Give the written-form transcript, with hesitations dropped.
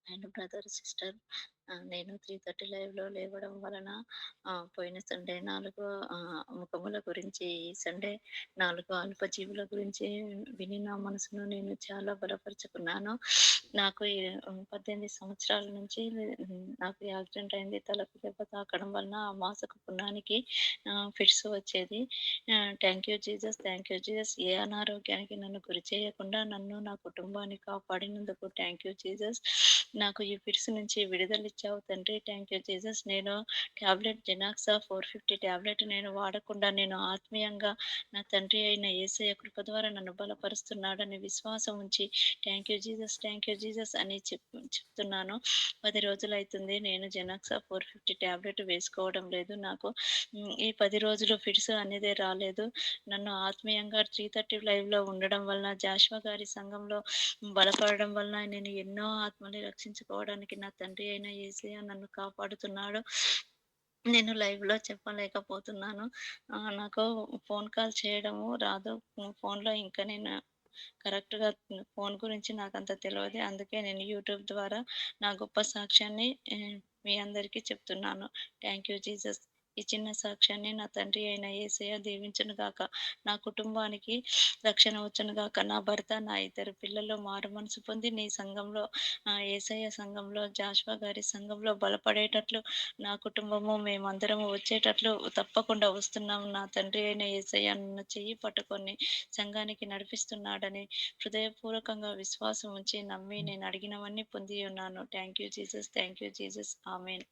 And brother, sister, నేను 3:30 లైవ్‌లో లేవడం వలన పోయిన సండే 4 ముఖముల గురించి, ఈ సండే 4 అల్పజీవుల గురించి విని నా మనసును నేను చాలా బలపరుచుకున్నాను. నాకు 18 సంవత్సరాల నుంచి నాకు యాక్సిడెంట్ అయింది. తలకు దెబ్బ తాకడం వలన ఆ మాసక పున్నానికి ఫిట్స్ వచ్చేది. Thank you Jesus, thank you Jesus. ఏ అనారోగ్యానికి నన్ను గురి చేయకుండా నన్ను, నా కుటుంబాన్ని కాపాడినందుకు థాంక్ యూ జీసస్. నాకు ఈ ఫిట్స్ నుంచి విడుదలిచ్చావు తండ్రి. Thank you Jesus. నేను టాబ్లెట్ జెనాక్సా 450 టాబ్లెట్ నేను వాడకుండా నేను ఆత్మీయంగా నా తండ్రి అయిన యేసయ్య కృప ద్వారా నన్ను బలపరుస్తున్నాడని విశ్వాసం ఉంచి thank you Jesus, thank you Jesus అని చెప్తున్నాను. 10 రోజులైతుంది నేను జెనాక్సా 450 టాబ్లెట్ వేసుకోవడం లేదు. నాకు ఈ 10 రోజులు ఫిట్స్ అనేదే రాలేదు. నన్ను ఆత్మీయంగా 3:30 లైవ్‌లో ఉండడం వలన, జాషువా గారి సంఘంలో బలపడడం వలన నేను ఎన్నో ఆత్మల్ని రక్షించుకోవడానికి నా తండ్రి అయిన యేసయ్య నన్ను కాపాడుతున్నాడు. నేను లైవ్‌లో చెప్పలేకపోతున్నాను. నాకు ఫోన్ కాల్ చేయడము రాదు. ఫోన్‌లో ఇంకా నేను కరెక్ట్‌గా ఫోన్ గురించి నాకంత తెలవది. అందుకే నేను యూట్యూబ్ ద్వారా నా గొప్ప సాక్ష్యాన్ని మీ అందరికీ చెప్తున్నాను. Thank you Jesus. ఈ చిన్న సాక్ష్యాన్ని నా తండ్రి అయిన యేసయ్య దీవించును గాక. నా కుటుంబానికి రక్షణ వచ్చును గాక. నా భర్త, నా ఇద్దరు పిల్లలు మారుమనసు పొంది నీ సంఘంలో యేసయ్య సంఘంలో, జాషువా గారి సంఘంలో బలపడేటట్లు నా కుటుంబము మేమందరము వచ్చేటట్లు తప్పకుండా వస్తున్నాం. నా తండ్రి అయిన యేసయ్య నన్ను చెయ్యి పట్టుకొని సంఘానికి నడిపిస్తున్నాడని హృదయపూర్వకంగా విశ్వాసం ఉంచి నమ్మి నేను అడిగినవన్నీ పొంది ఉన్నాను. Thank you Jesus, thank you Jesus. Amen.